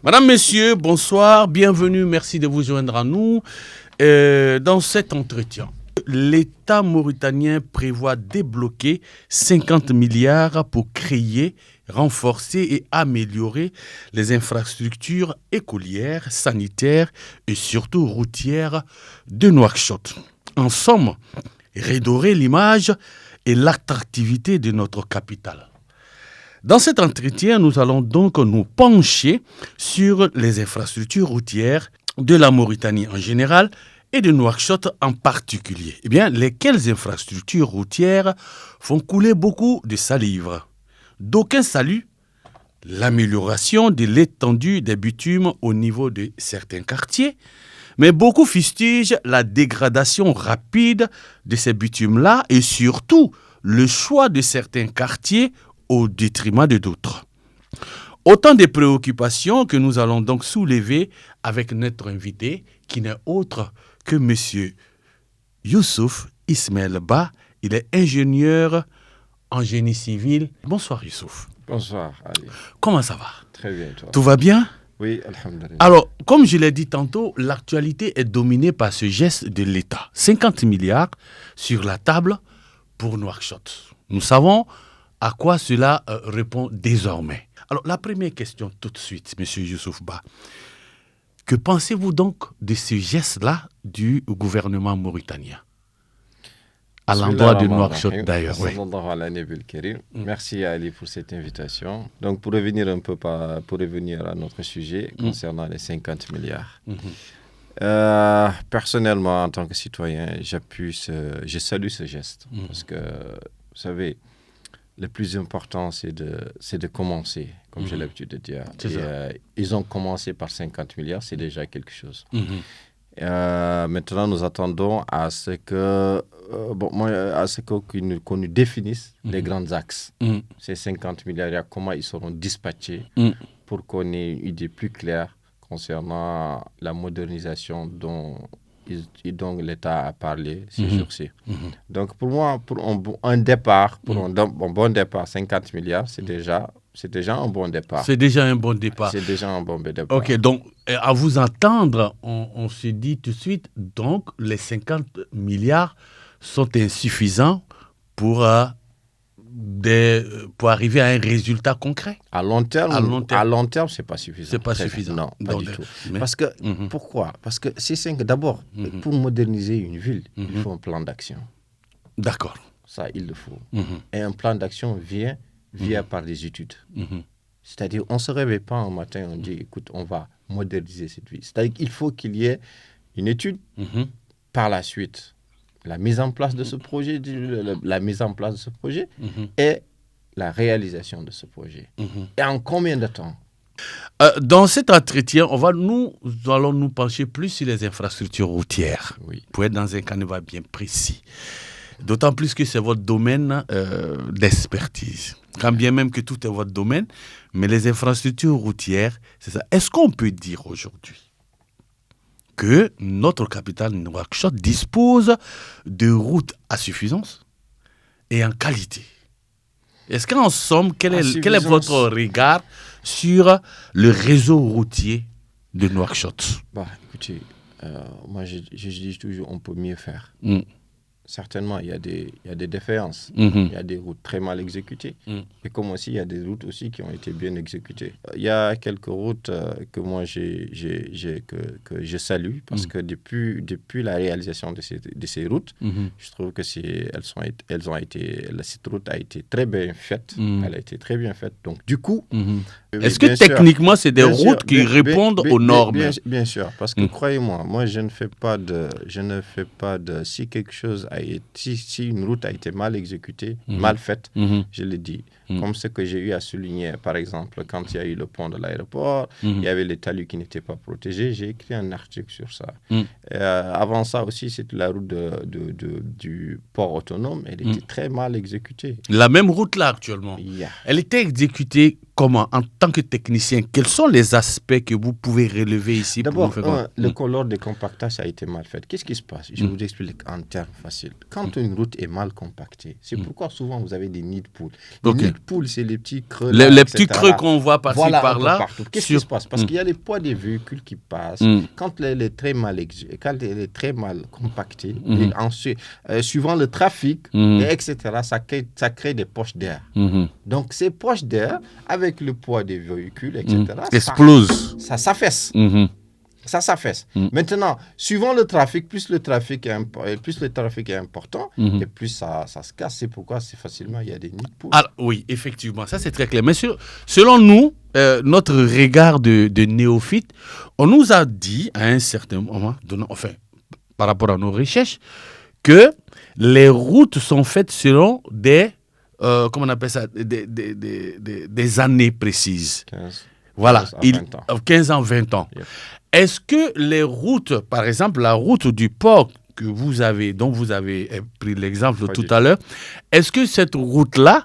Madame, Messieurs, bonsoir, bienvenue, merci de vous joindre à nous. Dans cet entretien, l'État mauritanien prévoit débloquer 50 milliards pour créer, renforcer et améliorer les infrastructures écolières, sanitaires et surtout routières de Nouakchott. En somme, redorer l'image et l'attractivité de notre capitale. Dans cet entretien, nous allons donc nous pencher sur les infrastructures routières de la Mauritanie en général et de Nouakchott en particulier. Eh bien, lesquelles infrastructures routières font couler beaucoup de salive? D'aucuns saluent l'amélioration de l'étendue des bitumes au niveau de certains quartiers, mais beaucoup fustigent la dégradation rapide de ces bitumes-là et surtout le choix de certains quartiers au détriment de d'autres. Autant de préoccupations que nous allons donc soulever avec notre invité, qui n'est autre que M. Youssouf Ismaël Ba. Il est ingénieur en génie civil. Bonsoir Youssouf. Bonsoir Ali. Comment ça va? Très bien, toi? Tout va bien? Oui, alhamdulillah. Alors, comme je l'ai dit tantôt, l'actualité est dominée par ce geste de l'État. 50 milliards sur la table pour Nouakchott. Nous savons à quoi cela répond désormais. Alors, la première question tout de suite, M. Youssouf Ba. Que pensez-vous donc de ce geste-là du gouvernement mauritanien à l'endroit de Nouakchott d'ailleurs? Oui. Merci Ali pour cette invitation. Donc, pour revenir à notre sujet concernant les 50 milliards. Personnellement, en tant que citoyen, je salue ce geste. Parce que, vous savez, le plus important, c'est de commencer, comme j'ai l'habitude de dire. Ils ont commencé par 50 milliards, c'est déjà quelque chose. Maintenant, nous attendons à ce qu'on nous définisse les grands axes. Ces 50 milliards, comment ils seront dispatchés pour qu'on ait une idée plus claire concernant la modernisation dont l'État a parlé ces jours-ci. Donc, pour moi, pour un bon départ, 50 milliards, c'est déjà un bon départ. C'est déjà un bon départ. C'est déjà un bon départ. Ok, donc, à vous entendre, on se dit tout de suite, donc, les 50 milliards sont insuffisants pour arriver à un résultat concret. À long terme, c'est pas suffisant. C'est pas suffisant. Non, pas du tout. Parce que, pourquoi? Parce que d'abord, pour moderniser une ville, il faut un plan d'action. D'accord. Ça, il le faut. Et un plan d'action vient par des études. C'est-à-dire, on ne se réveille pas un matin, on dit, écoute, on va moderniser cette ville. C'est-à-dire qu'il faut qu'il y ait une étude, par la suite, la mise en place de ce projet, et la réalisation de ce projet. Et en combien de temps? Dans cet entretien, nous allons nous pencher plus sur les infrastructures routières, pour être dans un canevas bien précis. D'autant plus que c'est votre domaine d'expertise. Quand bien même que tout est votre domaine, mais les infrastructures routières, c'est ça. Est-ce qu'on peut dire aujourd'hui que notre capitale Nouakchott dispose de routes à suffisance et en qualité? Est-ce qu'en somme, quel est votre regard sur le réseau routier de Nouakchott? Écoutez, moi je dis toujours on peut mieux faire. Certainement, il y a des défaillances. Il y a des routes très mal exécutées. Et comme aussi, il y a des routes aussi qui ont été bien exécutées. Il y a quelques routes que moi, que je salue parce que depuis la réalisation de ces routes, je trouve que cette route a été très bien faite. Elle a été très bien faite. Donc, du coup... Est-ce que techniquement, c'est des routes qui répondent aux normes? Bien sûr, parce que croyez-moi, moi, je ne fais pas de... Si quelque chose si une route a été mal exécutée, mal faite, je l'ai dit. Comme ce que j'ai eu à souligner, par exemple, quand il y a eu le pont de l'aéroport, il y avait les talus qui n'étaient pas protégés, j'ai écrit un article sur ça. Avant ça aussi, c'était la route du port autonome, elle était très mal exécutée. La même route là actuellement, elle était exécutée comment, en tant que technicien, quels sont les aspects que vous pouvez relever ici? D'abord, le color de compactage a été mal fait. Qu'est-ce qui se passe? Je vous explique en termes faciles. Quand une route est mal compactée, c'est pourquoi souvent vous avez des nids de poules. Les nids de poules, c'est les petits creux. Les petits creux qu'on voit par-ci, par-là. Partout. Qu'est-ce qui se passe? Parce qu'il y a les poids des véhicules qui passent. Quand elle est très mal compactée, et ensuite, suivant le trafic, etc., ça crée des poches d'air. Donc, ces poches d'air, avec le poids des véhicules, etc., explose. Ça s'affaisse. Ça s'affaisse. Maintenant, suivant le trafic, plus le trafic est important, et plus ça se casse. C'est pourquoi c'est facilement, il y a des nids de poules. Alors, oui, effectivement, ça c'est très clair. Mais selon nous, notre regard de néophyte, on nous a dit à un certain moment, par rapport à nos recherches, que les routes sont faites selon des comment on appelle ça, des années précises. 15 ans, 20 ans. Yep. Est-ce que les routes, par exemple, la route du port dont vous avez pris l'exemple tout à l'heure, est-ce que cette route-là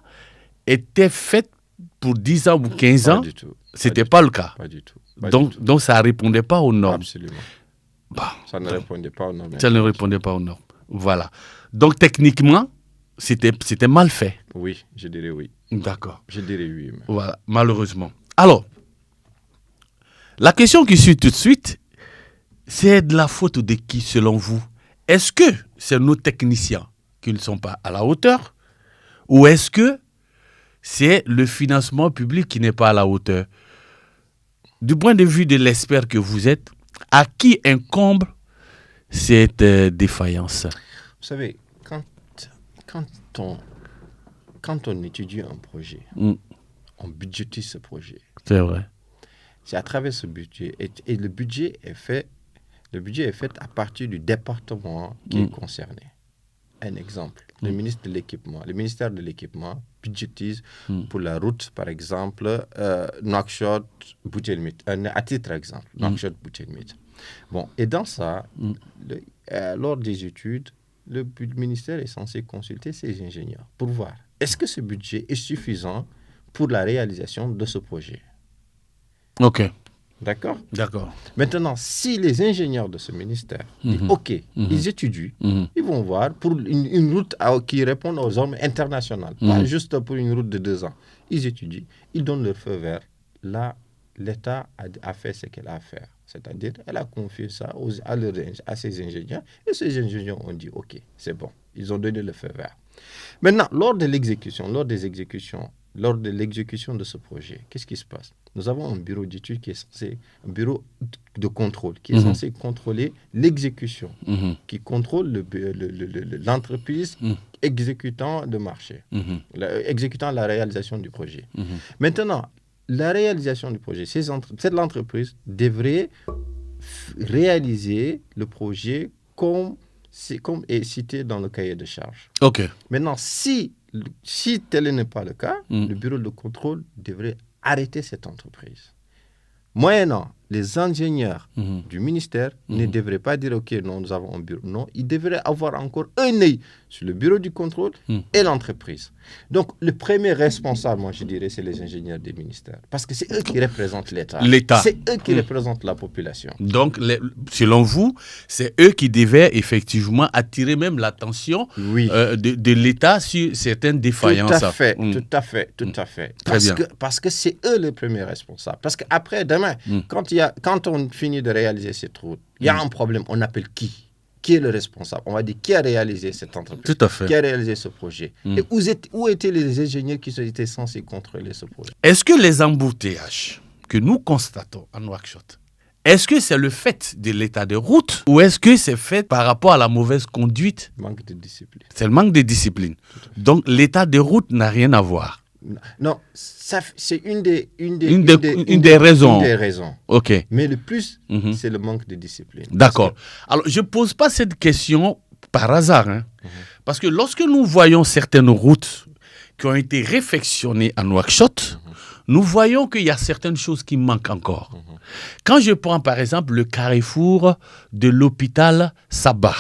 était faite pour 10 ans ou 15 ans? Pas du tout. C'était pas le cas. Pas du tout. Donc ça ne répondait pas aux normes. Absolument. Ça ne répondait pas aux normes. Ça ne répondait pas aux normes. Voilà. Donc techniquement, c'était mal fait. Oui, je dirais oui. D'accord. Je dirais oui. Mais... Voilà, malheureusement. Alors, la question qui suit tout de suite, c'est de la faute de qui selon vous? Est-ce que c'est nos techniciens qui ne sont pas à la hauteur? Ou est-ce que c'est le financement public qui n'est pas à la hauteur? Du point de vue de l'expert que vous êtes, à qui incombe cette défaillance? Vous savez, quand on étudie un projet, on budgétise ce projet. C'est vrai. C'est à travers ce budget. Et le budget est fait à partir du département qui est concerné. Un exemple, le ministère de l'équipement budgétise pour la route, par exemple, Nouakchott-Boutelmit. À titre d'exemple, Nouakchott-Boutelmit. Bon, et dans ça, lors des études, le ministère est censé consulter ses ingénieurs pour voir est-ce que ce budget est suffisant pour la réalisation de ce projet. OK. D'accord? D'accord. Maintenant, si les ingénieurs de ce ministère disent OK, ils étudient, ils vont voir pour une route qui répond aux normes internationales, pas juste pour une route de 2 ans. Ils étudient, ils donnent leur feu vert. Là, l'État a fait ce qu'elle a à faire. C'est-à-dire, elle a confié ça à ses ingénieurs, et ces ingénieurs ont dit OK, c'est bon. Ils ont donné le feu vert. Maintenant, lors de l'exécution de ce projet, qu'est-ce qui se passe? Nous avons un bureau d'études un bureau de contrôle qui est censé contrôler l'exécution, qui contrôle l'entreprise exécutant le marché, exécutant la réalisation du projet. Maintenant, la réalisation du projet, cette entreprise devrait réaliser le projet comme est cité dans le cahier de charges. OK. Maintenant, si tel n'est pas le cas, le bureau de contrôle devrait arrêter cette entreprise. Moyennant, les ingénieurs du ministère ne devraient pas dire OK, non, nous avons un bureau. Non, ils devraient avoir encore un œil sur le bureau du contrôle et l'entreprise. Donc, le premier responsable, moi, je dirais, c'est les ingénieurs des ministères. Parce que c'est eux qui représentent l'État. C'est eux qui représentent la population. Donc, selon vous, c'est eux qui devaient effectivement attirer même l'attention de l'État sur certaines défaillances. Tout à fait. Parce que c'est eux les premiers responsables. Parce qu'après, demain, quand on finit de réaliser cette route, il y a un problème, on appelle qui? Qui est le responsable? On va dire qui a réalisé cette entreprise? Tout à fait. Qui a réalisé ce projet? Et où étaient les ingénieurs qui étaient censés contrôler ce projet? Est-ce que les embouteillages que nous constatons à Nouakchott, est-ce que c'est le fait de l'état de route ou est-ce que c'est fait par rapport à la mauvaise conduite? Manque de discipline. C'est le manque de discipline. Donc l'état de route n'a rien à voir. Non, c'est une des raisons. Une des raisons. OK. Mais le plus, c'est le manque de discipline. D'accord. Alors, je ne pose pas cette question par hasard. Parce que lorsque nous voyons certaines routes qui ont été réfectionnées à Nouakchott, nous voyons qu'il y a certaines choses qui manquent encore. Quand je prends par exemple le carrefour de l'hôpital Sabah,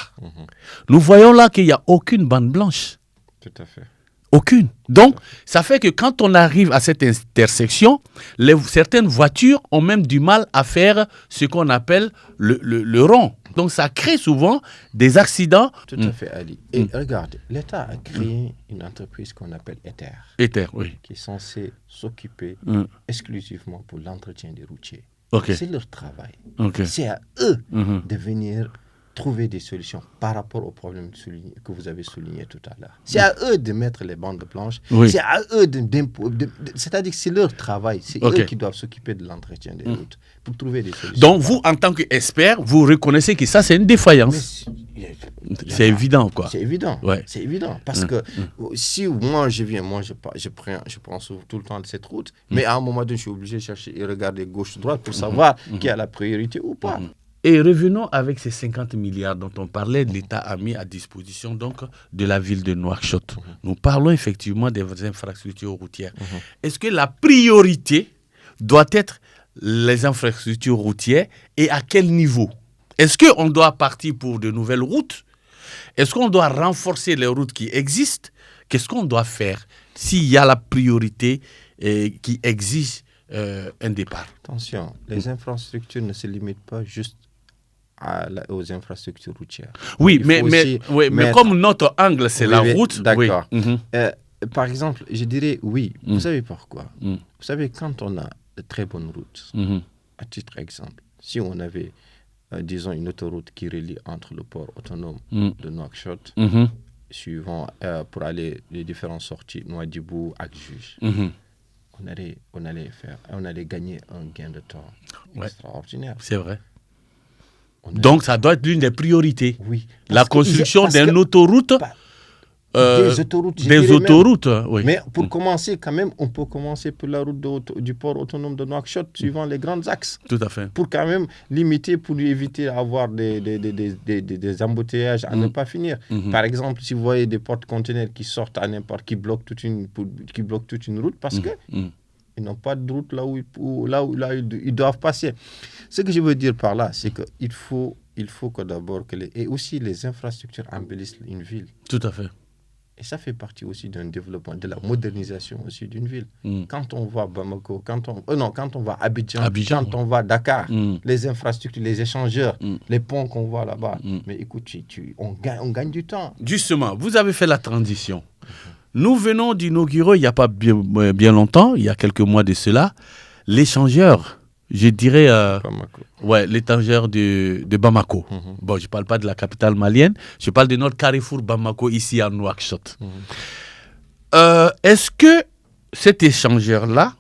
nous voyons là qu'il n'y a aucune bande blanche. Tout à fait. Aucune. Donc, ça fait que quand on arrive à cette intersection, certaines voitures ont même du mal à faire ce qu'on appelle le rond. Donc, ça crée souvent des accidents. Tout à fait, Ali. Et regarde, l'État a créé une entreprise qu'on appelle Ether. Ether, oui. Qui est censée s'occuper exclusivement pour l'entretien des routiers. Okay. C'est leur travail. Okay. C'est à eux de venir trouver des solutions par rapport aux problèmes que vous avez soulignés tout à l'heure. C'est à eux de mettre les bandes blanches. Oui. C'est à eux c'est-à-dire que c'est leur travail. C'est eux qui doivent s'occuper de l'entretien des routes pour trouver des solutions. Donc vous, en tant qu'expert, vous reconnaissez que ça, c'est une défaillance. C'est évident, quoi. C'est évident. Ouais. C'est évident. Parce que si moi, je prends tout le temps de cette route, mais à un moment donné, je suis obligé de chercher et regarder gauche-droite pour savoir qui a la priorité ou pas. Et revenons avec ces 50 milliards dont on parlait, l'État a mis à disposition donc de la ville de Nouakchott. Nous parlons effectivement des infrastructures routières. Est-ce que la priorité doit être les infrastructures routières et à quel niveau? Est-ce qu'on doit partir pour de nouvelles routes? Est-ce qu'on doit renforcer les routes qui existent? Qu'est-ce qu'on doit faire s'il y a la priorité qui exige un départ? Attention, les infrastructures ne se limitent pas juste aux infrastructures routières. Oui, mais comme notre angle, c'est la route. D'accord. Oui. Par exemple, je dirais oui. Vous savez pourquoi? Vous savez, quand on a de très bonnes routes, à titre d'exemple, si on avait, disons, une autoroute qui relie entre le port autonome de Nouakchott, suivant pour aller les différentes sorties, Nouadhibou, Akjuge, on allait gagner un gain de temps extraordinaire. C'est vrai. Donc, ça doit être l'une des priorités. Oui. La construction d'une autoroute. Des autoroutes. Oui. Mais pour commencer, quand même, on peut commencer par la route du port autonome de Nouakchott, suivant les grands axes. Tout à fait. Pour quand même limiter, pour éviter d'avoir des embouteillages à ne pas finir. Par exemple, si vous voyez des porte-conteneurs qui sortent à n'importe, qui bloquent toute une route parce que ils n'ont pas de route là où ils doivent passer. Ce que je veux dire par là, c'est qu'il faut que d'abord et aussi les infrastructures embellissent une ville. Tout à fait. Et ça fait partie aussi d'un développement, de la modernisation aussi d'une ville. Quand on va à Bamako, quand on va à Abidjan, quand on va à Dakar, les infrastructures, les échangeurs, les ponts qu'on voit là-bas, mais écoute, on gagne du temps. Justement, vous avez fait la transition. Nous venons d'inaugurer, il n'y a pas bien longtemps, il y a quelques mois de cela, l'échangeur, je dirais, l'échangeur de Bamako. Bon, je ne parle pas de la capitale malienne, je parle de notre carrefour Bamako ici à Nouakchott. Est-ce que cet échangeur-là,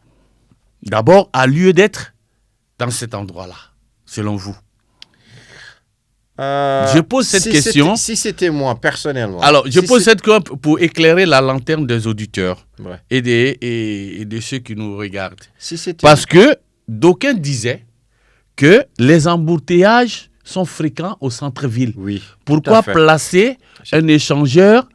d'abord, a lieu d'être dans cet endroit-là, selon vous? Je pose cette question. Si c'était moi, personnellement. Alors, je pose cette question pour éclairer la lanterne des auditeurs et de ceux qui nous regardent. Parce que d'aucuns disaient que les embouteillages sont fréquents au centre-ville. Oui. Pourquoi placer un échangeur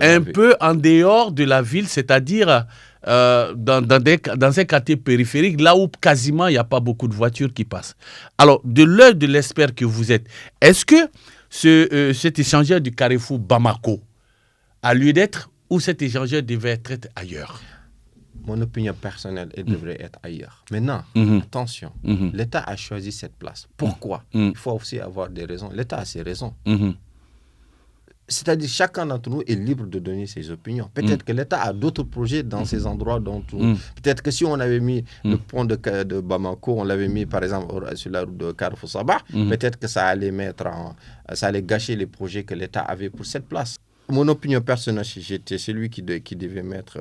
un peu en dehors de la ville, c'est-à-dire dans un quartier périphérique, là où quasiment il n'y a pas beaucoup de voitures qui passent. Alors, de l'œil de l'expert que vous êtes, est-ce que cet échangeur du carrefour Bamako a lieu d'être ou cet échangeur devait être ailleurs? Mon opinion personnelle, elle devrait être ailleurs. Maintenant, attention, l'État a choisi cette place. Pourquoi? Il faut aussi avoir des raisons. L'État a ses raisons. C'est-à-dire chacun d'entre nous est libre de donner ses opinions. Peut-être que l'État a d'autres projets dans ces endroits. Peut-être que si on avait mis le pont de Bamako, on l'avait mis par exemple sur la route de Carrefour Sabah, peut-être que ça allait gâcher les projets que l'État avait pour cette place. Mon opinion personnelle, j'étais celui qui devait mettre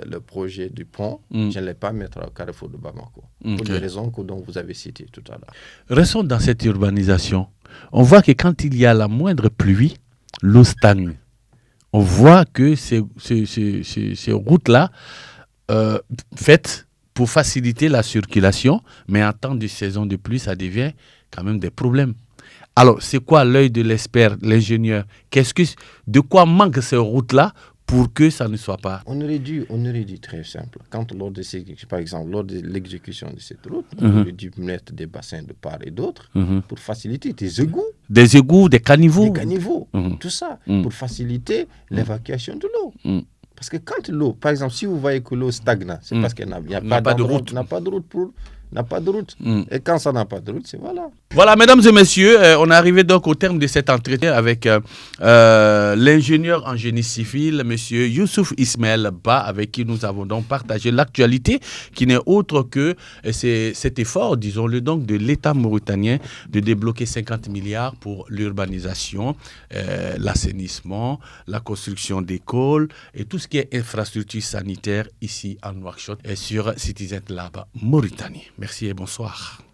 le projet du pont. Je ne l'ai pas mettre au Carrefour de Bamako. Pour les raisons dont vous avez citées tout à l'heure. Restons dans cette urbanisation. On voit que quand il y a la moindre pluie, l'eau stagne. On voit que ces routes-là, faites pour faciliter la circulation, mais en temps de saison de pluie, ça devient quand même des problèmes. Alors, c'est quoi l'œil de l'expert, l'ingénieur? De quoi manquent ces routes-là pour que ça ne soit pas... On aurait dit très simple. Par exemple, lors de l'exécution de cette route, on aurait dû mettre des bassins de part et d'autre pour faciliter des égouts. Des égouts, des caniveaux. Des caniveaux, tout ça, pour faciliter l'évacuation de l'eau. Parce que quand l'eau, par exemple, si vous voyez que l'eau stagne, c'est parce qu'il n'y a pas de route. N'a pas de route n'a pas de route. Et quand ça n'a pas de route, c'est voilà. Voilà, mesdames et messieurs, on est arrivé donc au terme de cet entretien avec l'ingénieur en génie civil, monsieur Youssouf Ismaël Ba, avec qui nous avons donc partagé l'actualité, qui n'est autre que cet effort, disons-le donc, de l'État mauritanien de débloquer 50 milliards pour l'urbanisation, l'assainissement, la construction d'écoles et tout ce qui est infrastructure sanitaire ici à Nouakchott et sur Citizen Lab Mauritanie. Merci et bonsoir.